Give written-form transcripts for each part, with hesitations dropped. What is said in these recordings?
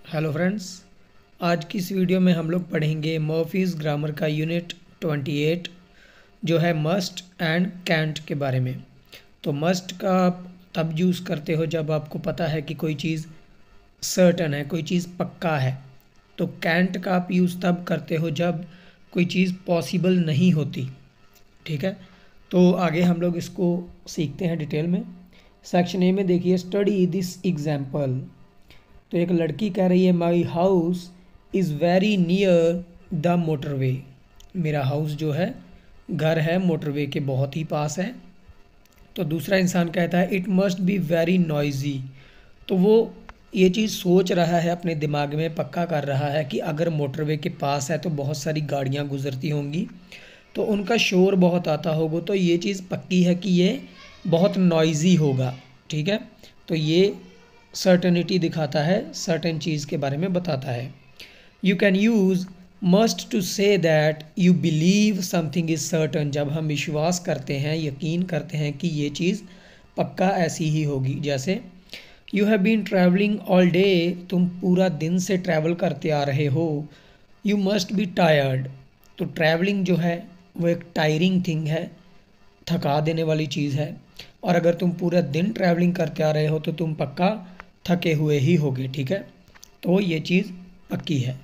Hello friends, आज की इस वीडियो में हम लोग पढ़ेंगे मर्फीज़ ग्रामर का यूनिट 28 जो है मस्ट एंड कैंट के बारे में। तो मस्ट का आप तब यूज़ करते हो जब आपको पता है कि कोई चीज़ सर्टन है, कोई चीज़ पक्का है। तो कैंट का आप यूज़ तब करते हो जब कोई चीज़ पॉसिबल नहीं होती। ठीक है, तो आगे हम लोग इसको सीखते हैं डिटेल में। सेक्शन ए में देखिए, स्टडी दिस एग्जाम्पल। तो एक लड़की कह रही है my house is very near the motorway. मेरा हाउस जो है, घर है, मोटरवे के बहुत ही पास है। तो दूसरा इंसान कहता है it must be very noisy. तो वो ये चीज़ सोच रहा है, अपने दिमाग में पक्का कर रहा है कि अगर मोटरवे के पास है तो बहुत सारी गाड़ियाँ गुजरती होंगी, तो उनका शोर बहुत आता होगा। तो ये चीज़ पक्की है कि ये बहुत नॉइज़ी होगा। ठीक है, तो ये सर्टेनिटी दिखाता है, सर्टेन चीज़ के बारे में बताता है। You can use must to say that you believe something is certain. जब हम विश्वास करते हैं, यकीन करते हैं कि ये चीज़ पक्का ऐसी ही होगी। जैसे you have been travelling all day, तुम पूरा दिन से ट्रैवल करते आ रहे हो। You must be tired. तो ट्रैवलिंग जो है वो एक टायरिंग थिंग है, थका देने वाली चीज़ है। और अगर तुम पूरा दिन ट्रैवलिंग करते आ रहे हो तो तुम पक्का थके हुए ही होगे। ठीक है, तो ये चीज़ पक्की है।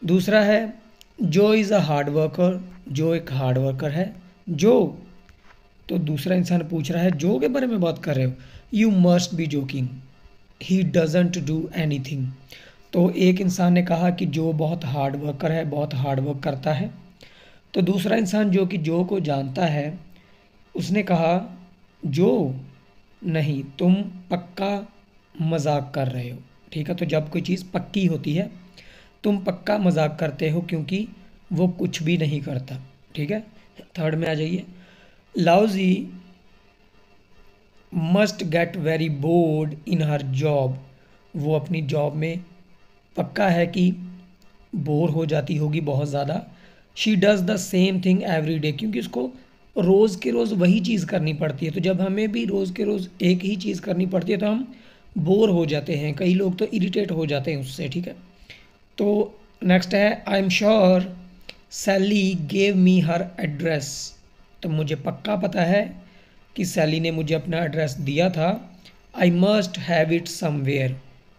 दूसरा है जो इज़ अ हार्ड वर्कर। जो एक हार्ड वर्कर है। जो, तो दूसरा इंसान पूछ रहा है जो के बारे में बात कर रहे हो। You must B joking, he doesn't do anything. तो एक इंसान ने कहा कि जो बहुत हार्ड वर्कर है, बहुत हार्ड वर्क करता है। तो दूसरा इंसान जो कि जो को जानता है, उसने कहा जो नहीं, तुम पक्का मजाक कर रहे हो। ठीक है, तो जब कोई चीज़ पक्की होती है तुम पक्का मजाक करते हो, क्योंकि वो कुछ भी नहीं करता। ठीक है, थर्ड में आ जाइए। Louise must get very bored in her job. वो अपनी जॉब में पक्का है कि बोर हो जाती होगी बहुत ज़्यादा। She does the same thing every day, क्योंकि उसको रोज़ के रोज़ वही चीज़ करनी पड़ती है। तो जब हमें भी रोज़ के रोज़ एक ही चीज़ करनी पड़ती है तो हम बोर हो जाते हैं, कई लोग तो इरिटेट हो जाते हैं उससे। ठीक है, तो नेक्स्ट है I am sure Sally gave me her address. तो मुझे पक्का पता है कि सैली ने मुझे अपना एड्रेस दिया था। आई मस्ट हैव इट समवेयर,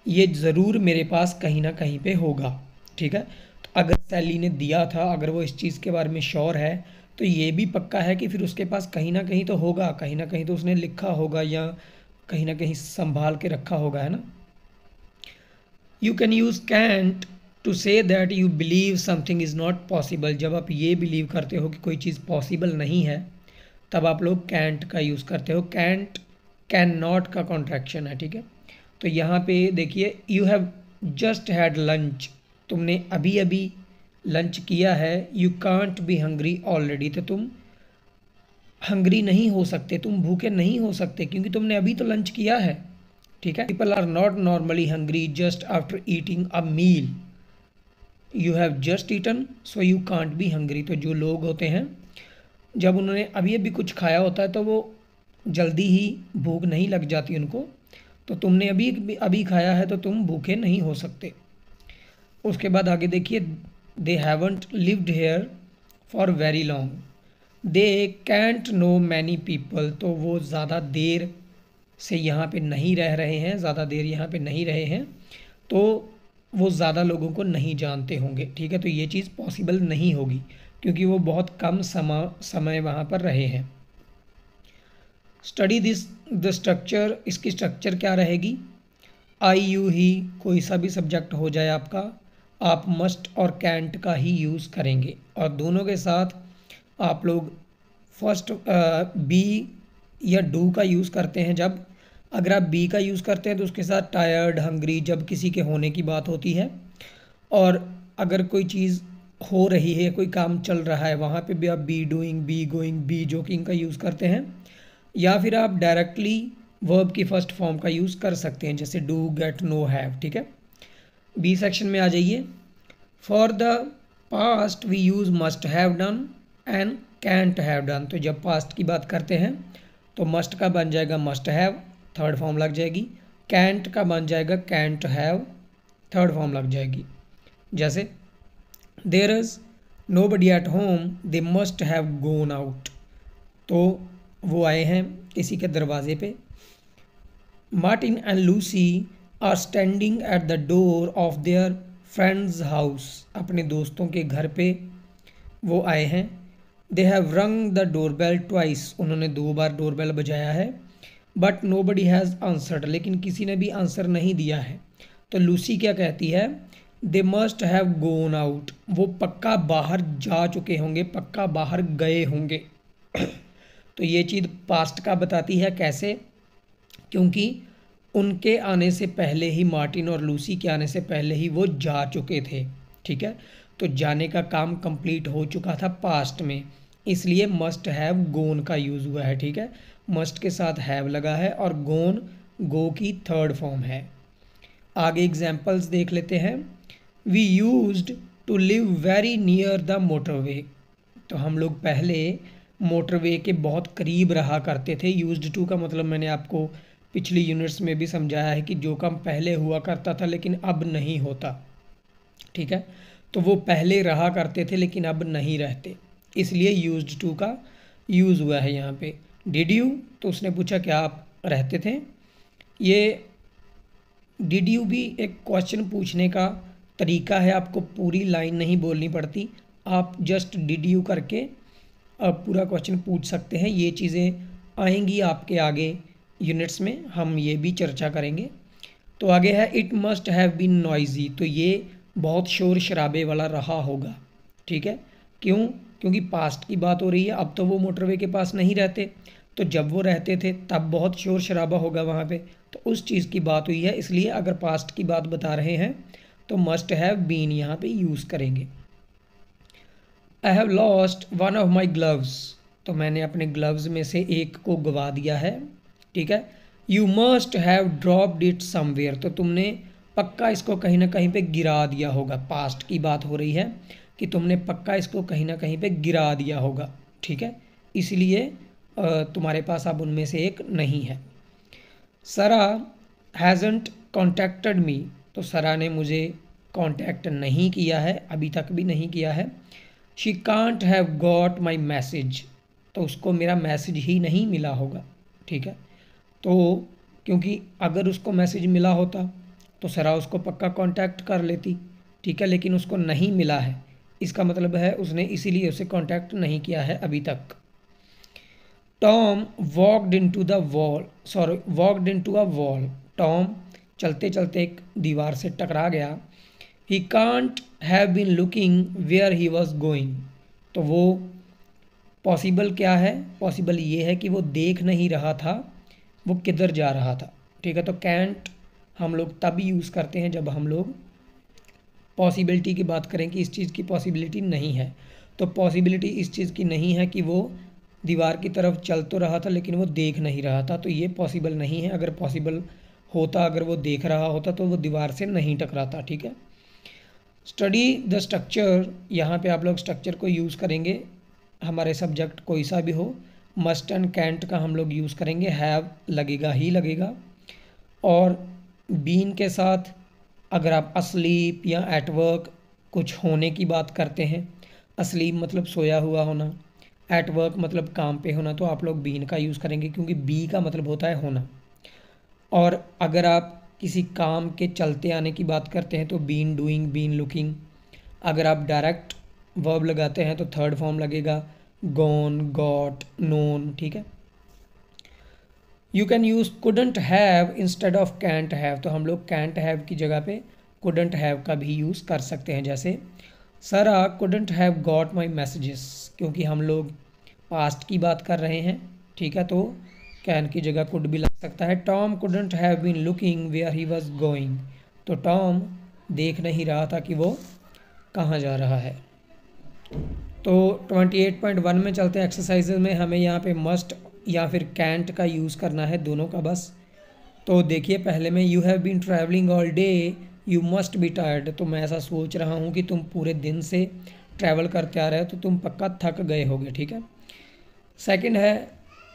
ये ज़रूर मेरे पास कहीं ना कहीं पे होगा। ठीक है, तो अगर सैली ने दिया था, अगर वो इस चीज़ के बारे में श्योर है, तो ये भी पक्का है कि फिर उसके पास कहीं ना कहीं तो होगा, कहीं ना कहीं तो उसने लिखा होगा या कहीं ना कहीं संभाल के रखा होगा, है ना। You can use can't to say that you believe something is not possible. जब आप ये बिलीव करते हो कि कोई चीज़ पॉसिबल नहीं है, तब आप लोग कैंट का यूज़ करते हो। कैंट कैन नॉट का कॉन्ट्रैक्शन है। ठीक है, तो यहाँ पे देखिए, you have just had lunch. तुमने अभी अभी लंच किया है। You can't be hungry already, तो तुम हंग्री नहीं हो सकते, तुम भूखे नहीं हो सकते, क्योंकि तुमने अभी तो लंच किया है। ठीक है, people are not normally hungry just after eating a meal. You have just eaten so you can't be hungry. तो जो लोग होते हैं, जब उन्होंने अभी अभी कुछ खाया होता है तो वो जल्दी ही भूख नहीं लग जाती उनको। तो तुमने अभी अभी खाया है तो तुम भूखे नहीं हो सकते। उसके बाद आगे देखिए, they haven't lived here for very long, they can't know many people. तो वो ज़्यादा देर से यहाँ पे नहीं रह रहे हैं, ज़्यादा देर यहाँ पे नहीं रहे हैं, तो वो ज़्यादा लोगों को नहीं जानते होंगे। ठीक है, तो ये चीज़ पॉसिबल नहीं होगी क्योंकि वो बहुत कम समय वहाँ पर रहे हैं। स्टडी दिस द स्ट्रक्चर, इसकी स्ट्रक्चर क्या रहेगी। आई यू ही, कोई सा भी सब्जेक्ट हो जाए आपका, आप मस्ट और कैंट का ही यूज़ करेंगे। और दोनों के साथ आप लोग फर्स्ट बी या डू का यूज़ करते हैं। जब अगर आप बी का यूज़ करते हैं तो उसके साथ टायर्ड, हंग्री, जब किसी के होने की बात होती है। और अगर कोई चीज़ हो रही है, कोई काम चल रहा है, वहाँ पे भी आप be doing, be going, be joking का यूज़ करते हैं। या फिर आप डायरेक्टली वर्ब की फर्स्ट फॉर्म का यूज़ कर सकते हैं, जैसे डू, गेट, नो, हैव। ठीक है, बी सेक्शन में आ जाइए। For the past we use must have done and can't have done. तो जब पास्ट की बात करते हैं तो मस्ट का बन जाएगा मस्ट हैव, थर्ड फॉर्म लग जाएगी। कैंट का बन जाएगा कैंट हैव, थर्ड फॉर्म लग जाएगी। जैसे there is nobody at home they must have gone out, तो वो आए हैं किसी के दरवाजे पे। Martin and Lucy are standing at the door of their friends house, अपने दोस्तों के घर पे वो आए हैं। They have rung the doorbell twice, उन्होंने 2 बार डोरबेल बजाया है। बट नोबडी हैज़ आंसर्ड, लेकिन किसी ने भी आंसर नहीं दिया है। तो लूसी क्या कहती है, they must have gone out, वो पक्का बाहर जा चुके होंगे, पक्का बाहर गए होंगे। तो ये चीज़ पास्ट का बताती है। कैसे? क्योंकि उनके आने से पहले ही, मार्टिन और लूसी के आने से पहले ही वो जा चुके थे। ठीक है, तो जाने का काम कंप्लीट हो चुका था पास्ट में, इसलिए मस्ट हैव गोन का यूज़ हुआ है। ठीक है, मस्ट के साथ हैव लगा है और गोन गो की थर्ड फॉर्म है। आगे एग्जाम्पल्स देख लेते हैं। We used to live very near the motorway, तो हम लोग पहले मोटरवे के बहुत करीब रहा करते थे। यूज्ड टू का मतलब मैंने आपको पिछली यूनिट्स में भी समझाया है कि जो काम पहले हुआ करता था लेकिन अब नहीं होता। ठीक है, तो वो पहले रहा करते थे लेकिन अब नहीं रहते, इसलिए यूज्ड टू का यूज़ हुआ है यहाँ पे। डिड यू, तो उसने पूछा क्या आप रहते थे। ये डिड यू भी एक क्वेश्चन पूछने का तरीका है, आपको पूरी लाइन नहीं बोलनी पड़ती, आप जस्ट डिड यू करके आप पूरा क्वेश्चन पूछ सकते हैं। ये चीज़ें आएंगी आपके आगे यूनिट्स में, हम ये भी चर्चा करेंगे। तो आगे है it must have been noisy, तो ये बहुत शोर शराबे वाला रहा होगा। ठीक है, क्यों? क्योंकि पास्ट की बात हो रही है, अब तो वो मोटरवे के पास नहीं रहते, तो जब वो रहते थे तब बहुत शोर शराबा होगा वहाँ पे, तो उस चीज़ की बात हुई है। इसलिए अगर पास्ट की बात बता रहे हैं तो मस्ट हैव बीन यहाँ पे यूज़ करेंगे। I have lost one of my gloves, तो मैंने अपने ग्लव्स में से एक को गवा दिया है। ठीक है, you must have dropped it somewhere, तो तुमने पक्का इसको कहीं ना कहीं पे गिरा दिया होगा। पास्ट की बात हो रही है कि तुमने पक्का इसको कहीं ना कहीं पे गिरा दिया होगा। ठीक है, इसलिए तुम्हारे पास अब उनमें से एक नहीं है। सरा हैज़ंट कॉन्टेक्टेड मी, तो सरा ने मुझे कांटेक्ट नहीं किया है, अभी तक भी नहीं किया है। She can't have got my message, तो उसको मेरा मैसेज ही नहीं मिला होगा। ठीक है, तो क्योंकि अगर उसको मैसेज मिला होता तो सरा उसको पक्का कांटेक्ट कर लेती। ठीक है, लेकिन उसको नहीं मिला है, इसका मतलब है उसने इसीलिए उसे कांटेक्ट नहीं किया है अभी तक। Tom walked into the wall, walked into a wall, Tom चलते चलते एक दीवार से टकरा गया। He can't have been looking where he was going, तो वो पॉसिबल क्या है, पॉसिबल ये है कि वो देख नहीं रहा था वो किधर जा रहा था। ठीक है, तो कैंट हम लोग तब यूज़ करते हैं जब हम लोग पॉसिबिलिटी की बात करें कि इस चीज़ की पॉसिबिलिटी नहीं है। तो पॉसिबिलिटी इस चीज़ की नहीं है कि वो दीवार की तरफ चल तो रहा था लेकिन वो देख नहीं रहा था, तो ये पॉसिबल नहीं है। अगर पॉसिबल होता, अगर वो देख रहा होता तो वो दीवार से नहीं टकराता। ठीक है, स्टडी द स्ट्रक्चर, यहाँ पे आप लोग स्ट्रक्चर को यूज़ करेंगे, हमारे सब्जेक्ट कोई सा भी हो। मस्ट एंड कैंट का हम लोग यूज़ करेंगे, हैव लगेगा ही लगेगा। और बीन के साथ अगर आप अस्लीप या एट वर्क कुछ होने की बात करते हैं, अस्लीप मतलब सोया हुआ होना, एट वर्क मतलब काम पे होना, तो आप लोग बीन का यूज़ करेंगे क्योंकि बी का मतलब होता है होना। और अगर आप किसी काम के चलते आने की बात करते हैं तो बीन डूइंग, बीन लुकिंग। अगर आप डायरेक्ट वर्ब लगाते हैं तो थर्ड फॉर्म लगेगा गॉन, गॉट, नोन। ठीक है, you can use couldn't have instead of Kent have, तो हम लोग कैंट हैव की जगह पे कुडंट हैव का भी यूज़ कर सकते हैं। जैसे सरा couldn't have got my messages, क्योंकि हम लोग पास्ट की बात कर रहे हैं। ठीक है, तो कैन की जगह कुड भी लग सकता है। Tom couldn't have been looking where he was going, तो टॉम देख नहीं रहा था कि वो कहाँ जा रहा है। तो 28.1 में चलते हैं एक्सरसाइजेज में। हमें यहाँ पे मस्ट या फिर कैंट का यूज़ करना है, दोनों का बस। तो देखिए पहले में you have been travelling all day you must be tired, तो मैं ऐसा सोच रहा हूँ कि तुम पूरे दिन से ट्रैवल करते आ रहे हो तो तुम पक्का थक गए होगे। ठीक है, सेकंड है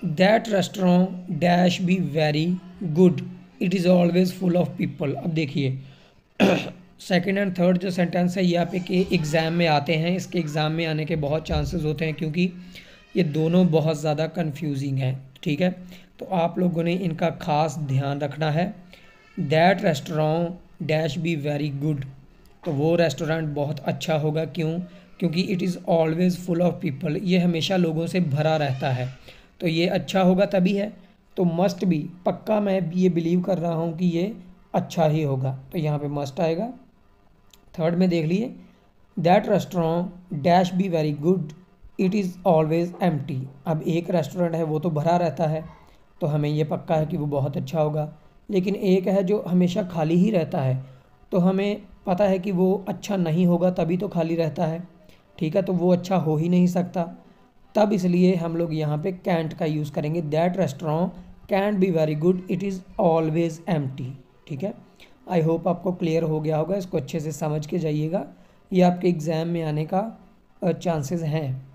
that restaurant be very good it is always full of people. अब देखिए सेकंड एंड थर्ड जो सेंटेंस है ये आपके एग्ज़ाम में आते हैं, इसके एग्ज़ाम में आने के बहुत चांसेस होते हैं क्योंकि ये दोनों बहुत ज़्यादा कंफ्यूजिंग हैं, ठीक है। तो आप लोगों ने इनका ख़ास ध्यान रखना है। That restaurant dash be very good, तो वो रेस्टोरेंट बहुत अच्छा होगा, क्यों? क्योंकि it is always full of people, ये हमेशा लोगों से भरा रहता है, तो ये अच्छा होगा तभी है। तो मस्ट बी, पक्का मैं ये बिलीव कर रहा हूँ कि ये अच्छा ही होगा, तो यहाँ पे मस्ट आएगा। थर्ड में देख लिए, that restaurant dash be very good, it is always empty. अब एक रेस्टोरेंट है वो तो भरा रहता है, तो हमें ये पक्का है कि वो बहुत अच्छा होगा। लेकिन एक है जो हमेशा खाली ही रहता है, तो हमें पता है कि वो अच्छा नहीं होगा, तभी तो खाली रहता है, ठीक है। तो वो अच्छा हो ही नहीं सकता, तब इसलिए हम लोग यहाँ पे कैंट का यूज़ करेंगे। That restaurant cantt be very good, it is always empty, ठीक है। आई होप आपको क्लियर हो गया होगा, इसको अच्छे से समझ के जाइएगा, ये आपके एग्ज़ाम में आने का चांसेस हैं।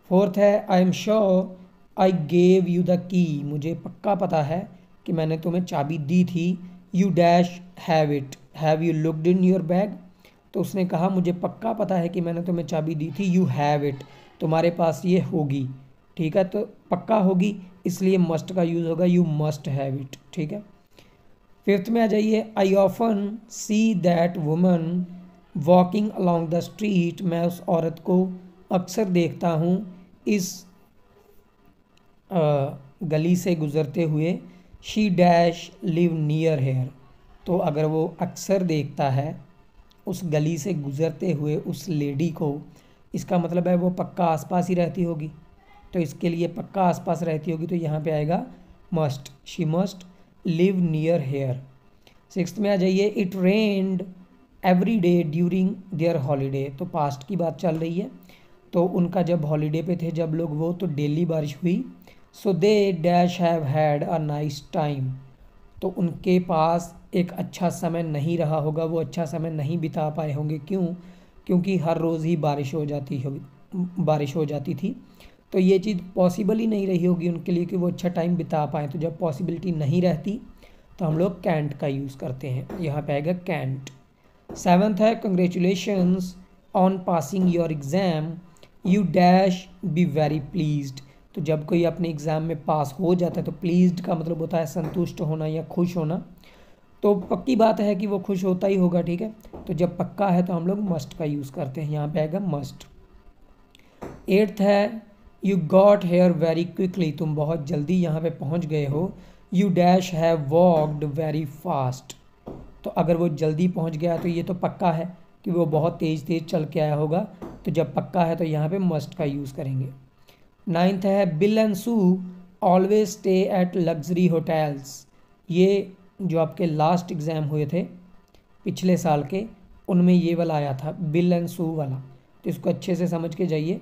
फोर्थ है, I am sure I gave you the key, मुझे पक्का पता है कि मैंने तुम्हें चाबी दी थी। You dash have it, have you looked in your bag, तो उसने कहा मुझे पक्का पता है कि मैंने तुम्हें चाबी दी थी। यू हैव इट, तुम्हारे पास ये होगी, ठीक है, तो पक्का होगी, इसलिए मस्ट का यूज़ होगा, यू मस्ट हैव इट, ठीक है। फिफ्थ में आ जाइए, I often see that woman walking along the street, मैं उस औरत को अक्सर देखता हूँ इस गली से गुज़रते हुए। She dash live near here, तो अगर वो अक्सर देखता है उस गली से गुज़रते हुए उस लेडी को, इसका मतलब है वो पक्का आसपास ही रहती होगी, तो इसके लिए पक्का आसपास रहती होगी, तो यहाँ पे आएगा must, she must live near here. Sixth में आ जाइए, it rained every day during their holiday, तो पास्ट की बात चल रही है, तो उनका जब हॉलीडे पे थे जब लोग वो, तो डेली बारिश हुई। So they dash have had a nice time, तो उनके पास एक अच्छा समय नहीं रहा होगा, वो अच्छा समय नहीं बिता पाए होंगे, क्यों? क्योंकि हर रोज़ ही बारिश हो जाती थी, तो ये चीज़ पॉसिबल ही नहीं रही होगी उनके लिए कि वो अच्छा टाइम बिता पाएँ। तो जब पॉसिबिलिटी नहीं रहती तो हम लोग कैंट का यूज़ करते हैं, यहाँ पे आएगा कैंट। सेवन्थ है, congratulations on passing your exam, you dash be very pleased, तो जब कोई अपने एग्ज़ाम में पास हो जाता है तो प्लीज्ड का मतलब होता है संतुष्ट होना या खुश होना, तो पक्की बात है कि वो खुश होता ही होगा, ठीक है। तो जब पक्का है तो हम लोग मस्ट का यूज़ करते हैं, यहाँ पे आएगा मस्ट। एट्थ है, you got hair very quickly, तुम बहुत जल्दी यहाँ पे पहुँच गए हो। You dash have walked very fast, तो अगर वो जल्दी पहुँच गया तो ये तो पक्का है कि वो बहुत तेज़ तेज़ चल के आया होगा, तो जब पक्का है तो यहाँ पे मस्ट का यूज़ करेंगे। नाइन्थ है, Bill and Sue always stay at luxury hotels, ये जो आपके लास्ट एग्ज़ाम हुए थे पिछले साल के, उनमें ये वाला आया था बिल एंड सू वाला, तो इसको अच्छे से समझ के जाइए।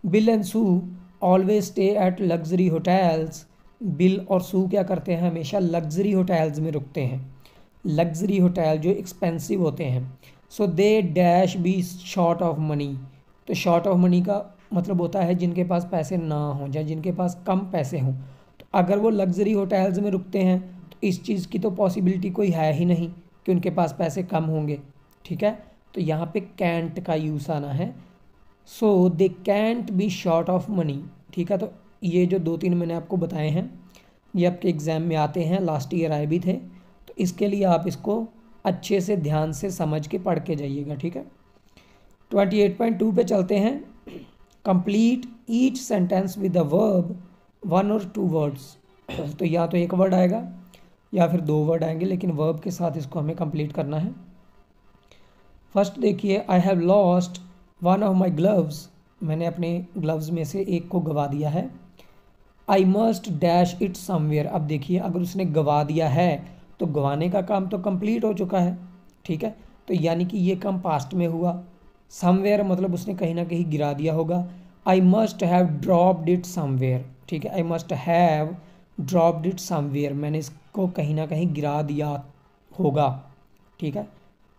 Bill and Sue always stay at luxury hotels, Bill और सू क्या करते हैं, हमेशा लग्जरी होटल्स में रुकते हैं, लग्जरी होटल जो एक्सपेंसिव होते हैं। So they dash be short of money, तो शॉर्ट ऑफ मनी का मतलब होता है जिनके पास पैसे ना हों या जिनके पास कम पैसे हों, तो अगर वो लग्जरी होटल्स में रुकते हैं तो इस चीज़ की तो पॉसिबिलिटी कोई है ही नहीं कि उनके पास पैसे कम होंगे, ठीक है। तो यहाँ पे कैंट का यूज़ आना है, so they can't be short of money, ठीक है। तो ये जो दो तीन मैंने आपको बताए हैं ये आपके एग्ज़ाम में आते हैं, लास्ट ईयर आए भी थे, तो इसके लिए आप इसको अच्छे से ध्यान से समझ के पढ़ के जाइएगा, ठीक है। 28.2 पे चलते हैं, complete each sentence with a verb 1 और 2 वर्ड्स, तो या तो एक वर्ड आएगा या फिर 2 वर्ड आएंगे, लेकिन वर्ब के साथ इसको हमें कंप्लीट करना है। फर्स्ट देखिए, I have lost one of my gloves, मैंने अपने ग्लव्स में से एक को गवा दिया है। I must dash it somewhere, अब देखिए अगर उसने गवा दिया है तो गवाने का काम तो कंप्लीट हो चुका है, ठीक है, तो यानी कि ये काम पास्ट में हुआ। समवेयर मतलब उसने कहीं ना कहीं गिरा दिया होगा। I must have dropped it somewhere, ठीक है, आई must have dropped it somewhere, मैंने इसको कहीं ना कहीं गिरा दिया होगा, ठीक है,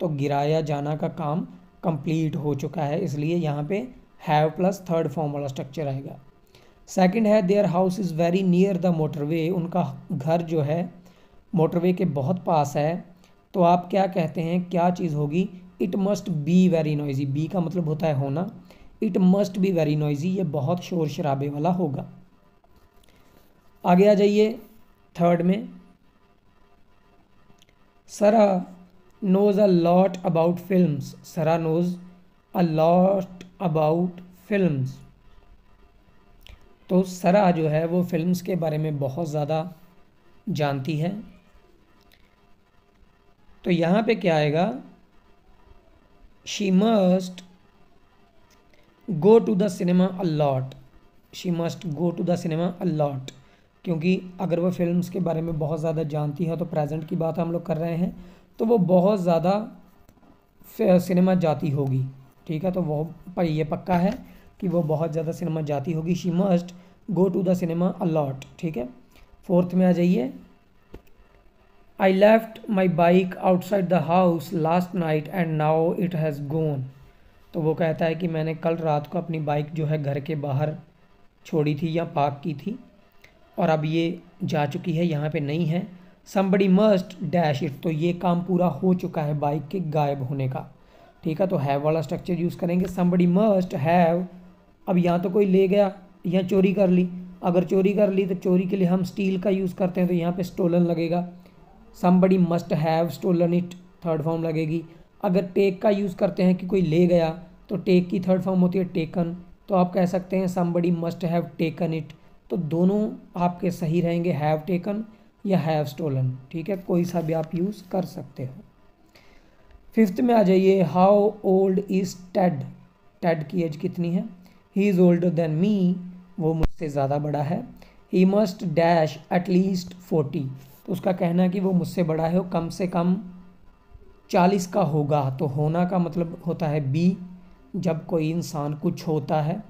तो गिराया जाना का काम कंप्लीट हो चुका है, इसलिए यहाँ पे हैव प्लस थर्ड फॉर्म वाला स्ट्रक्चर आएगा। सेकंड है, their house is very near the motorway, उनका घर जो है मोटरवे के बहुत पास है, तो आप क्या कहते हैं क्या चीज़ होगी, it must be very noisy, be का मतलब होता है होना, it must be very noisy, ये बहुत शोर शराबे वाला होगा। आगे आ जाइए थर्ड में, Sarah knows a lot about films, Sarah knows a lot about films. तो सरा जो है वो फिल्म्स के बारे में बहुत ज़्यादा जानती है। तो यहाँ पे क्या आएगा, she must go to the cinema a lot, she must go to the cinema a lot, क्योंकि अगर वो फिल्म्स के बारे में बहुत ज़्यादा जानती है, तो प्रेजेंट की बात हम लोग कर रहे हैं, तो वो बहुत ज़्यादा सिनेमा जाती होगी। ठीक है, तो वो पर ये पक्का है कि वो बहुत ज़्यादा सिनेमा जाती होगी। She must go to the cinema a lot. ठीक है, फोर्थ में आ जाइए, I left my bike outside the house last night and now it has gone. तो वो कहता है कि मैंने कल रात को अपनी बाइक जो है घर के बाहर छोड़ी थी या पार्क की थी, और अब ये जा चुकी है, यहाँ पे नहीं है। समबडी मस्ट डैश इट, तो ये काम पूरा हो चुका है बाइक के गायब होने का। ठीक है, तो हैव वाला स्ट्रक्चर यूज़ करेंगे, समबडी मस्ट हैव। अब यहाँ तो कोई ले गया या चोरी कर ली, अगर चोरी कर ली तो चोरी के लिए हम स्टील का यूज़ करते हैं, तो यहाँ पे स्टोलन लगेगा। Somebody must have stolen it, third form लगेगी। अगर टेक का यूज़ करते हैं कि कोई ले गया, तो टेक की थर्ड फॉर्म होती है टेकन, तो आप कह सकते हैं somebody must have taken it. तो दोनों आपके सही रहेंगे, हैव टेकन या हैव स्टोलन। ठीक है, कोई सा भी आप यूज़ कर सकते हो। फिफ्थ में आ जाइए, how old is Ted, Ted की एज कितनी है, he is older than me, वो मुझसे ज़्यादा बड़ा है। ही मस्ट डैश एटलीस्ट 40, तो उसका कहना है कि वो मुझसे बड़ा है, वो कम से कम 40 का होगा। तो होना का मतलब होता है बी, जब कोई इंसान कुछ होता है।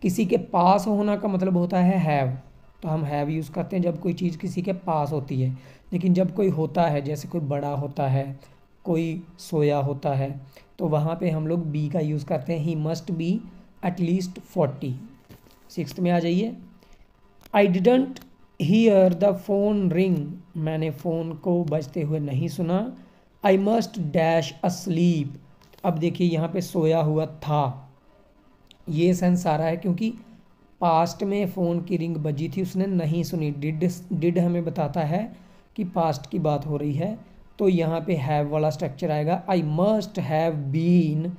किसी के पास होना का मतलब होता है हैव, तो हम हैव यूज़ करते हैं जब कोई चीज़ किसी के पास होती है। लेकिन जब कोई होता है, जैसे कोई बड़ा होता है, कोई सोया होता है, तो वहाँ पे हम लोग बी का यूज़ करते हैं, ही मस्ट बी एटलीस्ट 40। सिक्स्थ में आ जाइए, I didn't hear the phone ring, मैंने फ़ोन को बजते हुए नहीं सुना। आई मस्ट डैश अस्लीप, अब देखिए यहाँ पे सोया हुआ था, ये सेंस आ रहा है क्योंकि पास्ट में फ़ोन की रिंग बजी थी, उसने नहीं सुनी। डिड हमें बताता है कि पास्ट की बात हो रही है, तो यहाँ पे हैव वाला स्ट्रक्चर आएगा, I must have been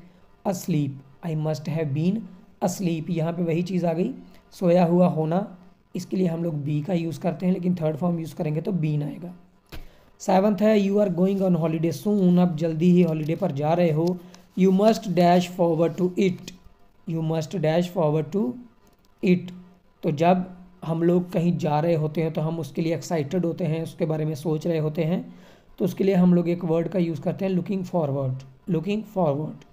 asleep, I must have been asleep. यहाँ पे वही चीज़ आ गई, सोया हुआ होना, इसके लिए हम लोग बी का यूज़ करते हैं, लेकिन थर्ड फॉर्म यूज़ करेंगे तो बीन आएगा। सेवंथ है, you are going on holiday soon, अब जल्दी ही हॉलीडे पर जा रहे हो। You must dash forward to it, you must dash forward to it, तो जब हम लोग कहीं जा रहे होते हैं तो हम उसके लिए एक्साइटेड होते हैं, उसके बारे में सोच रहे होते हैं, तो उसके लिए हम लोग एक वर्ड का यूज़ करते हैं, लुकिंग फॉरवर्ड, लुकिंग फॉरवर्ड।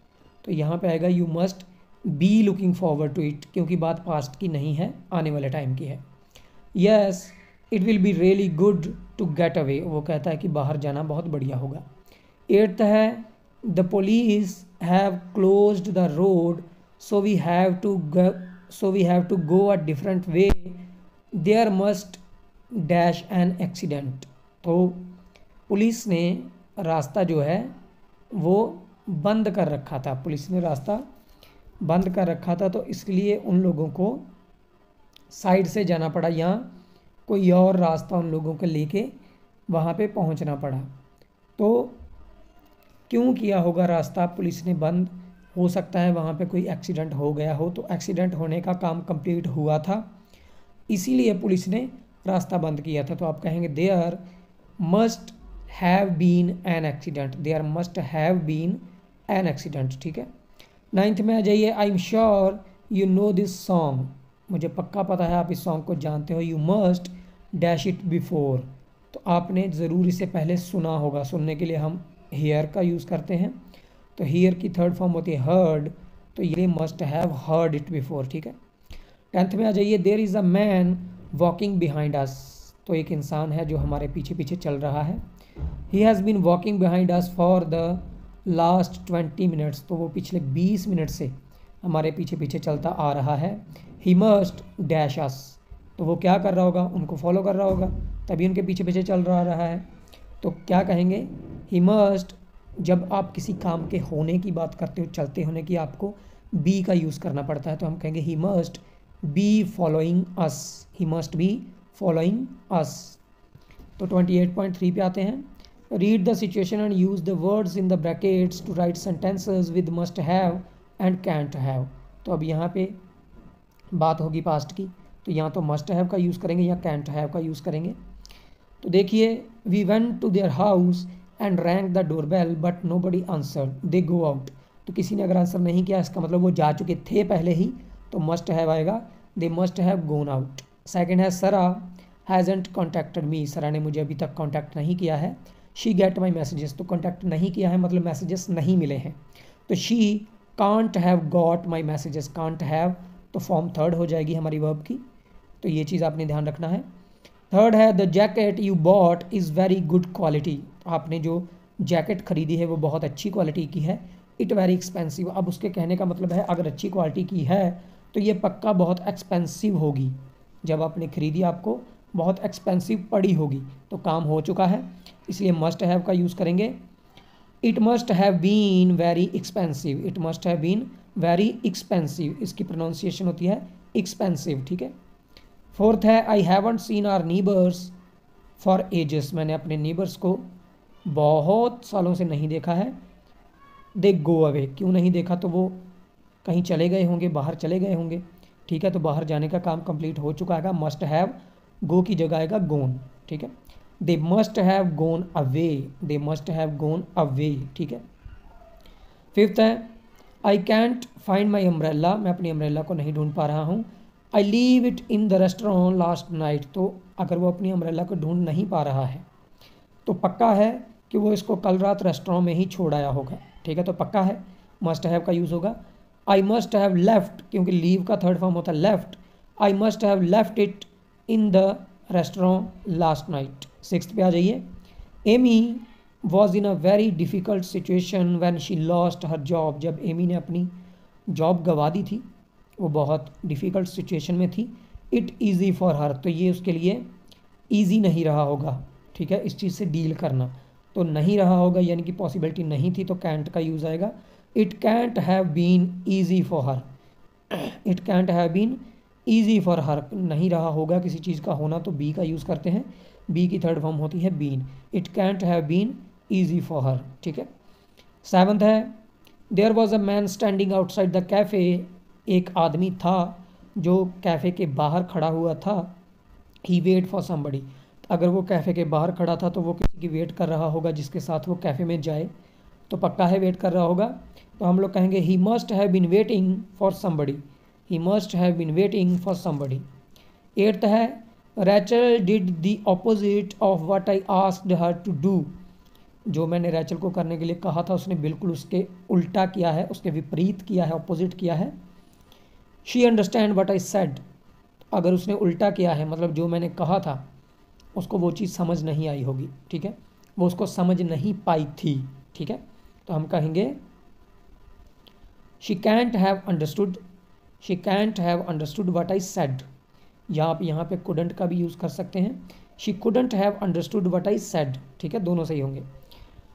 तो यहाँ पे आएगा, you must be looking forward to it, क्योंकि बात पास्ट की नहीं है, आने वाले टाइम की है। Yes it will be really good to get away, वो कहता है कि बाहर जाना बहुत बढ़िया होगा। एट्थ है, the police have closed the road so we have to go a different way, there must dash an accident, तो पुलिस ने रास्ता जो है वो बंद कर रखा था, पुलिस ने रास्ता बंद कर रखा था, तो इसलिए उन लोगों को साइड से जाना पड़ा, या कोई और रास्ता उन लोगों को लेके वहाँ पे पहुँचना पड़ा। तो क्यों किया होगा रास्ता पुलिस ने बंद, हो सकता है वहाँ पे कोई एक्सीडेंट हो गया हो, तो एक्सीडेंट होने का काम कंप्लीट हुआ था, इसीलिए पुलिस ने रास्ता बंद किया था। तो आप कहेंगे there must have been an accident, there must have been an accident. ठीक है, नाइन्थ में आ जाइए, I am sure you know this song, मुझे पक्का पता है आप इस सॉन्ग को जानते हो। You must dash it before, तो आपने ज़रूर इसे पहले सुना होगा, सुनने के लिए हम हेयर का यूज़ करते हैं, तो हेयर की थर्ड फॉर्म होती है हर्ड, तो ये must have heard it before. ठीक है, टेंथ में आ जाइए, there is a man walking behind us, तो एक इंसान है जो हमारे पीछे पीछे चल रहा है। He has been walking behind us for the last 20 minutes, तो वो पिछले 20 मिनट से हमारे पीछे पीछे चलता आ रहा है। ही मस्ट डैश अस, तो वो क्या कर रहा होगा, उनको फॉलो कर रहा होगा, तभी उनके पीछे पीछे चल रहा है। तो क्या कहेंगे, ही मस्ट जब आप किसी काम के होने की बात करते हो, चलते होने की, आपको बी का यूज़ करना पड़ता है। तो हम कहेंगे he must be following us, he must be following us. तो 28.3 पे आते हैं। Read the situation and use the words in the brackets to write sentences with must have and can't have. तो अब यहाँ पे बात होगी पास्ट की, तो यहाँ तो मस्ट हैव का यूज़ करेंगे या कैंट हैव का यूज़ करेंगे। तो देखिए, we went to their house and rang the doorbell but nobody answered, they go out. तो किसी ने अगर आंसर नहीं किया, इसका मतलब वो जा चुके थे पहले ही, तो मस्ट हैव आएगा, they must have gone out. Second है सरा हैज़ेंट कॉन्टैक्टेड मी, सरा ने मुझे अभी तक कॉन्टैक्ट नहीं किया है। शी गेट माई मैसेजेस, तो कॉन्टैक्ट नहीं किया है मतलब मैसेजेस नहीं मिले हैं। तो she can't have got my messages, can't have तो फॉर्म थर्ड हो जाएगी हमारी वर्ब की। तो ये चीज़ आपने ध्यान रखना है। थर्ड है the jacket you bought is very good quality, आपने जो जैकेट खरीदी है वो बहुत अच्छी क्वालिटी की है। इट वेरी एक्सपेंसिव, अब उसके कहने का मतलब है अगर अच्छी क्वालिटी की है तो ये पक्का बहुत एक्सपेंसिव होगी। जब आपने खरीदी आपको बहुत एक्सपेंसिव पड़ी होगी, तो काम हो चुका है, इसलिए मस्ट हैव का यूज़ करेंगे। It must have been very expensive, it must have been very expensive, इसकी प्रोनाउंसिएशन होती है एक्सपेंसिव, ठीक है। फोर्थ है I haven't seen our neighbours for ages, मैंने अपने नीबर्स को बहुत सालों से नहीं देखा है। दे गो अवे, क्यों नहीं देखा, तो वो कहीं चले गए होंगे, बाहर चले गए होंगे, ठीक है। तो बाहर जाने का काम कंप्लीट हो चुका है, मस्ट हैव गो की जगह आएगा गोन, ठीक है। They must have gone away, they must have gone away, ठीक है। फिफ्थ है I can't find my umbrella, मैं अपनी अम्ब्रेला को नहीं ढूंढ पा रहा हूँ। I leave it in the restaurant last night, तो अगर वो अपनी अम्ब्रेला को ढूंढ नहीं पा रहा है तो पक्का है कि वो इसको कल रात रेस्टोरेंट में ही छोड़ आया होगा, ठीक है। तो पक्का है, मस्ट हैव का यूज़ होगा। आई मस्ट हैव लेफ्ट, क्योंकि लीव का थर्ड फॉर्म होता है left, I must have left it in the restaurant last night. Sixth पे आ जाइए। Amy was in a very difficult situation when she lost her job, जब Amy ने अपनी जॉब गंवा दी थी वो बहुत डिफ़िकल्ट सिचुएशन में थी। इट ईज़ी फॉर हर, तो ये उसके लिए ईजी नहीं रहा होगा, ठीक है, इस चीज़ से डील करना। तो नहीं रहा होगा यानी कि पॉसिबिलिटी नहीं थी, तो कैंट का यूज़ आएगा। It can't have been easy for her, it can't have been easy for her, नहीं रहा होगा किसी चीज़ का होना, तो बी का यूज़ करते हैं, बी की थर्ड फॉर्म होती है been. It can't have been easy for her, ठीक है। सेवंथ है there was a man standing outside the cafe, एक आदमी था जो कैफ़े के बाहर खड़ा हुआ था। ही वेट फॉर समबडी, अगर वो कैफ़े के बाहर खड़ा था तो वो किसी की वेट कर रहा होगा जिसके साथ वो कैफ़े में जाए, तो पक्का है वेट कर रहा होगा। तो हम लोग कहेंगे he must have been waiting for somebody, he must have been waiting for somebody. Eighth है Rachel did the opposite of what I asked her to do, जो मैंने रैचल को करने के लिए कहा था उसने बिल्कुल उसके उल्टा किया है, उसके विपरीत किया है, ऑपोजिट किया है। She understand what I said, अगर उसने उल्टा किया है मतलब जो मैंने कहा था उसको वो चीज़ समझ नहीं आई होगी, ठीक है, वो उसको समझ नहीं पाई थी, ठीक है। तो हम कहेंगे she cantt have understood, she cantt have understood what I said, या आप यहाँ पे कुडंट का भी यूज़ कर सकते हैं, she couldn't have understood what I said, ठीक है, दोनों सही होंगे।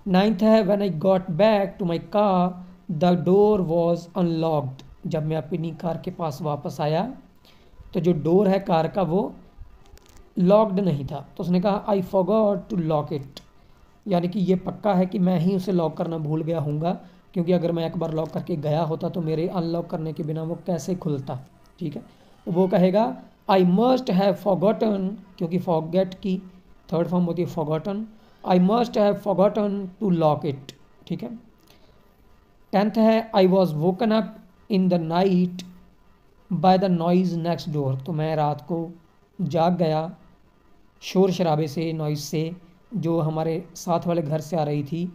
नाइन्थ है when I got back to my car the door was unlocked, जब मैं अपनी कार के पास वापस आया तो जो डोर है कार का वो लॉक्ड नहीं था, तो उसने कहा I forgot to lock it, यानी कि ये पक्का है कि मैं ही उसे लॉक करना भूल गया हूँगा, क्योंकि अगर मैं एक बार लॉक करके गया होता तो मेरे अनलॉक करने के बिना वो कैसे खुलता, ठीक है। तो वो कहेगा आई मस्ट हैव फॉरगॉटन, क्योंकि फॉरगेट की थर्ड फॉर्म होती है forgotten, I must have forgotten to lock it, ठीक है। टेंथ है I was woken up in the night by the noise next door, तो मैं रात को जाग गया शोर शराबे से, नॉइज़ से, जो हमारे साथ वाले घर से आ रही थी।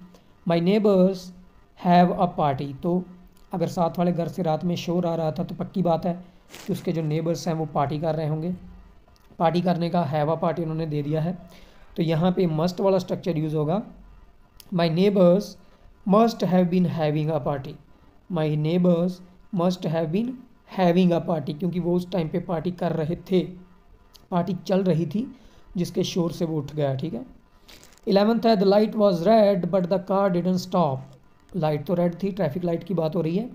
माई नेबर्स हैव अ पार्टी, तो अगर साथ वाले घर से रात में शोर आ रहा था तो पक्की बात है कि उसके जो नेबर्स हैं वो पार्टी कर रहे होंगे, पार्टी करने का हैव अ पार्टी उन्होंने दे दिया है। तो यहाँ पे मस्ट वाला स्ट्रक्चर यूज़ होगा, my neighbours must have been having a party, my neighbours must have been having a party, क्योंकि वो उस टाइम पे पार्टी कर रहे थे, पार्टी चल रही थी जिसके शोर से वो उठ गया, ठीक है। 11th है the light was red but the car didn't stop. Light तो रेड थी, ट्रैफिक लाइट की बात हो रही है,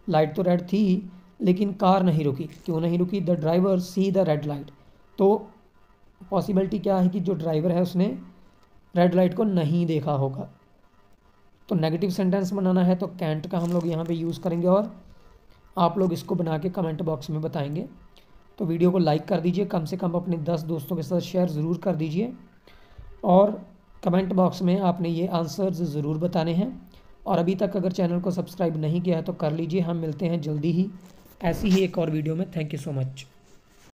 लाइट तो रेड थी लेकिन कार नहीं रुकी। क्यों नहीं रुकी? The driver see the red light. तो पॉसिबिलिटी क्या है कि जो ड्राइवर है उसने रेड लाइट को नहीं देखा होगा। तो नेगेटिव सेंटेंस बनाना है तो कैंट का हम लोग यहाँ पे यूज़ करेंगे और आप लोग इसको बना के कमेंट बॉक्स में बताएंगे। तो वीडियो को लाइक कर दीजिए, कम से कम अपने 10 दोस्तों के साथ शेयर ज़रूर कर दीजिए और कमेंट बॉक्स में आपने ये आंसर्स ज़रूर बताने हैं। और अभी तक अगर चैनल को सब्सक्राइब नहीं किया है तो कर लीजिए। हम मिलते हैं जल्दी ही ऐसी ही एक और वीडियो में। Thank you so much.